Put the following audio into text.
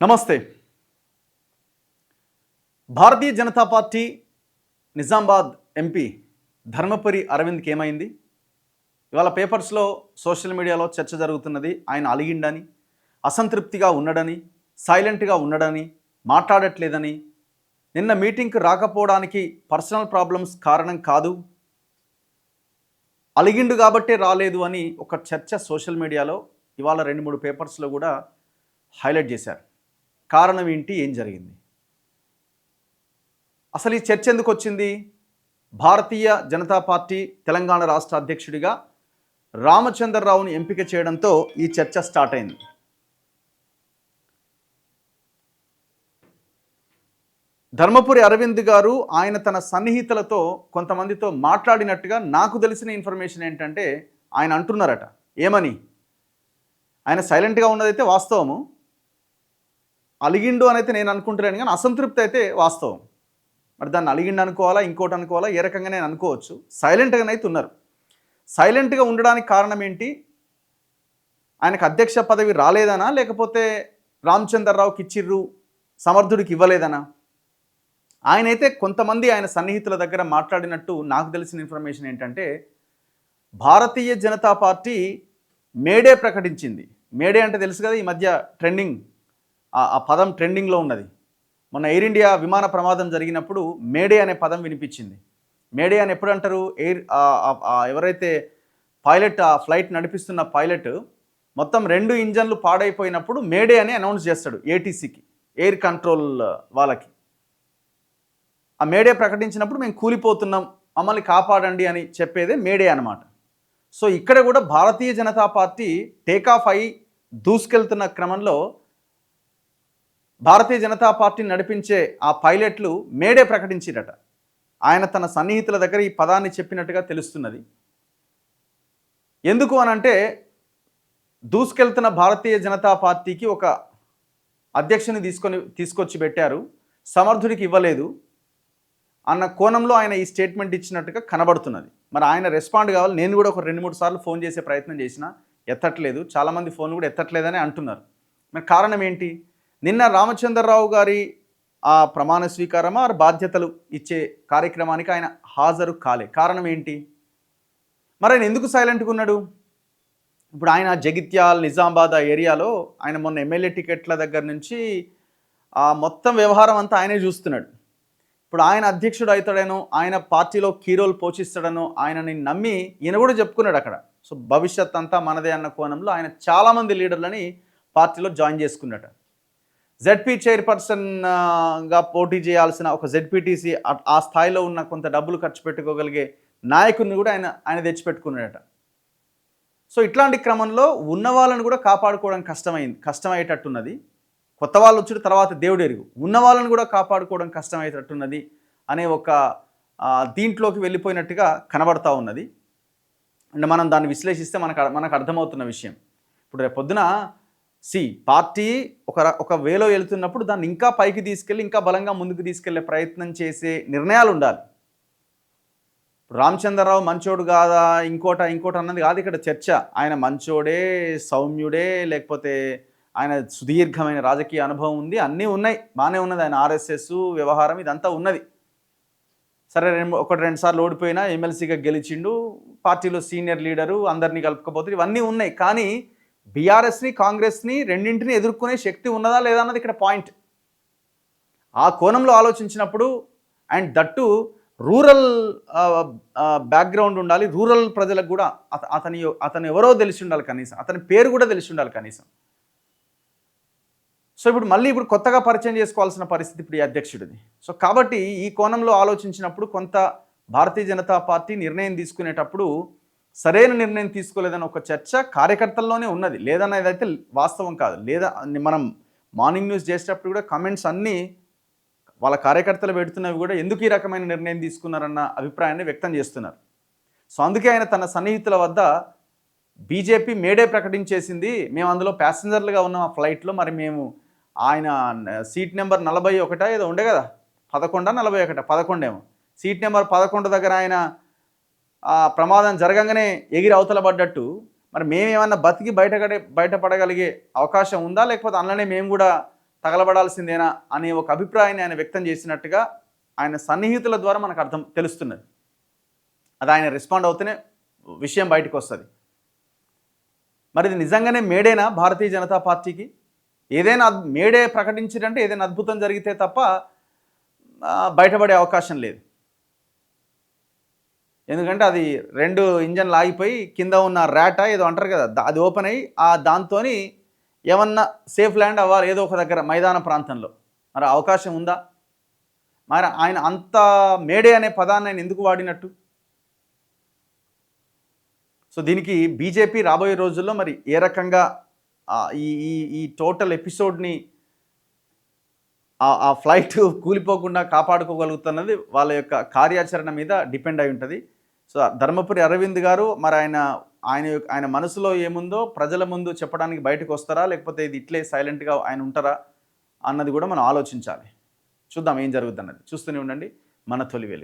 నమస్తే. Bharatiya Janata party Nizamabad MP Dharmapuri అరవింద్కి ఏమైంది? ఇవాళ పేపర్స్లో సోషల్ మీడియాలో చర్చ జరుగుతున్నది. ఆయన అలిగిండని, అసంతృప్తిగా ఉన్నాడని, సైలెంట్గా ఉన్నాడని, మాట్లాడట్లేదని, నిన్న మీటింగ్కి రాకపోవడానికి పర్సనల్ ప్రాబ్లమ్స్ కారణం కాదు, అలిగిండు కాబట్టే రాలేదు అని ఒక చర్చ సోషల్ మీడియాలో ఇవాళ 2-3 పేపర్స్లో కూడా హైలైట్ చేశారు. కారణం ఏంటి? ఏం జరిగింది? అసలు ఈ చర్చ ఎందుకు వచ్చింది? భారతీయ జనతా పార్టీ తెలంగాణ రాష్ట్ర అధ్యక్షుడిగా రామచంద్రరావుని ఎంపిక చేయడంతో ఈ చర్చ స్టార్ట్ అయింది. ధర్మపురి అరవింద్ గారు ఆయన తన సన్నిహితులతో కొంతమందితో మాట్లాడినట్టుగా నాకు తెలిసిన ఇన్ఫర్మేషన్ ఏంటంటే, ఆయన అంటున్నారట. ఏమని? ఆయన సైలెంట్గా ఉన్నదైతే వాస్తవము, అలిగిండు అని అయితే నేను అనుకుంటున్నాను, కానీ అసంతృప్తి అయితే వాస్తవం. మరి దాన్ని అలిగిండు అనుకోవాలా, ఇంకోటి అనుకోవాలా, ఏ రకంగా నేను అనుకోవచ్చు. సైలెంట్గానైతే ఉన్నారు. సైలెంట్గా ఉండడానికి కారణం ఏంటి? ఆయనకు అధ్యక్ష పదవి రాలేదనా, లేకపోతే రామచంద్రరావుకి ఇచ్చిర్రు, సమర్థుడికి ఇవ్వలేదనా? ఆయనైతే కొంతమంది ఆయన సన్నిహితుల దగ్గర మాట్లాడినట్టు నాకు తెలిసిన ఇన్ఫర్మేషన్ ఏంటంటే, భారతీయ జనతా పార్టీ మేడే ప్రకటించింది. మేడే అంటే తెలుసు కదా, ఈ మధ్య ట్రెండింగ్, ఆ పదం ట్రెండింగ్లో ఉన్నది. మొన్న ఎయిర్ ఇండియా విమాన ప్రమాదం జరిగినప్పుడు మేడే అనే పదం వినిపించింది. మేడే అని ఎప్పుడు అంటారు? ఎవరైతే పైలట్, ఆ ఫ్లైట్ నడిపిస్తున్న పైలట్ మొత్తం 2 ఇంజన్లు పాడైపోయినప్పుడు మేడే అని అనౌన్స్ చేస్తాడు ఏటీసీకి, ఎయిర్ కంట్రోల్ వాళ్ళకి. ఆ మేడే ప్రకటించినప్పుడు మేము కూలిపోతున్నాం, మమ్మల్ని కాపాడండి అని చెప్పేదే మేడే అన్నమాట. సో ఇక్కడ కూడా భారతీయ జనతా పార్టీ టేకాఫ్ అయి దూసుకెళ్తున్న క్రమంలో భారతీయ జనతా పార్టీని నడిపించే ఆ పైలట్లు మేడే ప్రకటించిరట. ఆయన తన సన్నిహితుల దగ్గర ఈ పదాన్ని చెప్పినట్టుగా తెలుస్తున్నది. ఎందుకు అనంటే, దూసుకెళ్తున్న భారతీయ జనతా పార్టీకి ఒక అధ్యక్షుని తీసుకొచ్చి పెట్టారు, సమర్థుడికి ఇవ్వలేదు అన్న కోణంలో ఆయన ఈ స్టేట్మెంట్ ఇచ్చినట్టుగా కనబడుతున్నది. మరి ఆయన రెస్పాండ్ కావాలి. నేను కూడా ఒక 2-3 సార్లు ఫోన్ చేసే ప్రయత్నం చేసినా ఎత్తట్లేదు, చాలామంది ఫోన్లు కూడా ఎత్తట్లేదని అంటున్నారు. మరి కారణం ఏంటి? నిన్న రామచంద్రరావు గారి ఆ ప్రమాణ స్వీకారమా బాధ్యతలు ఇచ్చే కార్యక్రమానికి ఆయన హాజరు కాలే. కారణం ఏంటి? మరి ఆయన ఎందుకు సైలెంట్గా ఉన్నాడు? ఇప్పుడు ఆయన జగిత్యాల్, నిజామాబాద్ ఆ ఏరియాలో ఆయన మొన్న ఎమ్మెల్యే టికెట్ల దగ్గర నుంచి ఆ మొత్తం వ్యవహారం అంతా ఆయనే చూస్తున్నాడు. ఇప్పుడు ఆయన అధ్యక్షుడు అవుతాడనో, ఆయన పార్టీలో కీ రోల్ పోషిస్తాడనో ఆయనని నమ్మి ఈయన కూడా చెప్పుకున్నాడు అక్కడ. సో భవిష్యత్ అంతా మనదే అన్న కోణంలో ఆయన చాలామంది లీడర్లని పార్టీలో జాయిన్ చేసుకున్నట. జెడ్పీ చైర్పర్సన్గా పోటీ చేయాల్సిన ఒక జెడ్పీటీసీ ఆ స్థాయిలో ఉన్న కొంత డబ్బులు ఖర్చు పెట్టుకోగలిగే నాయకుడిని కూడా ఆయన తెచ్చిపెట్టుకున్నాడట. సో ఇట్లాంటి క్రమంలో ఉన్న వాళ్ళని కూడా కాపాడుకోవడం కష్టమయ్యేటట్టున్నది. కొత్త వాళ్ళు వచ్చి తర్వాత దేవుడు ఎరుగు, ఉన్న వాళ్ళని కూడా కాపాడుకోవడం కష్టమయ్యేటట్టున్నది అనే ఒక దీంట్లోకి వెళ్ళిపోయినట్టుగా కనబడతా ఉన్నది. అంటే మనం దాన్ని విశ్లేషిస్తే మనకు అర్థమవుతున్న విషయం. ఇప్పుడు రేపు పొద్దున పార్టీ ఒక వేలో వెళ్తున్నప్పుడు దాన్ని ఇంకా పైకి తీసుకెళ్ళి ఇంకా బలంగా ముందుకు తీసుకెళ్లే ప్రయత్నం చేసే నిర్ణయాలు ఉండాలి. రామచంద్రరావు మంచోడు కాదా, ఇంకోటి అన్నది కాదు ఇక్కడ చర్చ. ఆయన మంచోడే, సౌమ్యుడే, లేకపోతే ఆయన సుదీర్ఘమైన రాజకీయ అనుభవం ఉంది, అన్నీ ఉన్నాయి, బాగానే ఉన్నది. ఆయన ఆర్ఎస్ఎస్ వ్యవహారం ఇదంతా ఉన్నది. సరే, 1-2 సార్లు ఓడిపోయినా ఎమ్మెల్సీగా గెలిచిండు, పార్టీలో సీనియర్ లీడరు, అందరినీ కలుపుకోపోతే ఇవన్నీ ఉన్నాయి. కానీ బీఆర్ఎస్ని, కాంగ్రెస్ని రెండింటిని ఎదుర్కొనే శక్తి ఉన్నదా లేదా అన్నది ఇక్కడ పాయింట్. ఆ కోణంలో ఆలోచించినప్పుడు అండ్ దట్టు రూరల్ బ్యాక్గ్రౌండ్ ఉండాలి, రూరల్ ప్రజలకు కూడా అతను ఎవరో తెలిసి ఉండాలి, కనీసం అతని పేరు కూడా తెలిసి ఉండాలి కనీసం. సో ఇప్పుడు కొత్తగా పరిచయం చేసుకోవాల్సిన పరిస్థితి ఇప్పుడు ఈ అధ్యక్షుడిది. సో కాబట్టి ఈ కోణంలో ఆలోచించినప్పుడు కొంత భారతీయ జనతా పార్టీ నిర్ణయం తీసుకునేటప్పుడు సరైన నిర్ణయం తీసుకోలేదని ఒక చర్చ కార్యకర్తల్లోనే ఉన్నది. లేదన్నది అయితే వాస్తవం కాదు. లేదా మనం మార్నింగ్ న్యూస్ చేసేటప్పుడు కూడా కమెంట్స్ అన్నీ వాళ్ళ కార్యకర్తలు పెడుతున్నవి కూడా ఎందుకు ఈ రకమైన నిర్ణయం తీసుకున్నారన్న అభిప్రాయాన్ని వ్యక్తం చేస్తున్నారు. సో అందుకే ఆయన తన సన్నిహితుల వద్ద బీజేపీ మేడే ప్రకటించేసింది, మేము అందులో ప్యాసింజర్లుగా ఉన్నాం ఆ ఫ్లైట్లో, మరి మేము ఆయన సీట్ నెంబర్ 41 ఏదో ఉండే కదా, 11 41 ఏమో, సీట్ నెంబర్ 11 దగ్గర ఆయన ప్రమాదం జరగంగానే ఎగిరి అవతల పడ్డట్టు మరి మేమేమన్నా బతికి బయటపడగలిగే అవకాశం ఉందా, లేకపోతే అందులోనే మేము కూడా తగలబడాల్సిందేనా అనే ఒక అభిప్రాయాన్ని ఆయన వ్యక్తం చేసినట్టుగా ఆయన సన్నిహితుల ద్వారా మనకు తెలుస్తున్నది. అది ఆయన రెస్పాండ్ అవుతూనే విషయం బయటకు వస్తుంది. మరి ఇది నిజంగానే మేడేనా భారతీయ జనతా పార్టీకి? ఏదైనా మేడే ప్రకటించారంటే ఏదైనా అద్భుతం జరిగితే తప్ప బయటపడే అవకాశం లేదు. ఎందుకంటే అది 2 ఇంజన్లు ఆగిపోయి కింద ఉన్న ర్యాట ఏదో అంటారు కదా, అది ఓపెన్ అయ్యి దాంతో ఏమన్నా సేఫ్ ల్యాండ్ అవ్వాలి ఏదో ఒక దగ్గర మైదాన ప్రాంతంలో. మరి అవకాశం ఉందా? మరి ఆయన అంత మేడే అనే పదాన్ని ఆయన ఎందుకు వాడినట్టు? సో దీనికి బీజేపీ రాబోయే రోజుల్లో మరి ఏ రకంగా ఈ ఈ ఈ టోటల్ ఎపిసోడ్ని ఆ ఫ్లైట్ కూలిపోకుండా కాపాడుకోగలుగుతున్నది వాళ్ళ యొక్క కార్యాచరణ మీద డిపెండ్ అయి ఉంటుంది. సో ధర్మపురి అరవింద్ గారు మరి ఆయన మనసులో ఏముందో ప్రజల ముందు చెప్పడానికి బయటకు వస్తారా, లేకపోతే ఇది ఇట్లే సైలెంట్గా ఆయన ఉంటారా అన్నది కూడా మనం ఆలోచించాలి. చూద్దాం ఏం జరుగుతుంది అన్నది. చూస్తూనే ఉండండి మన తొలి వెలుగు.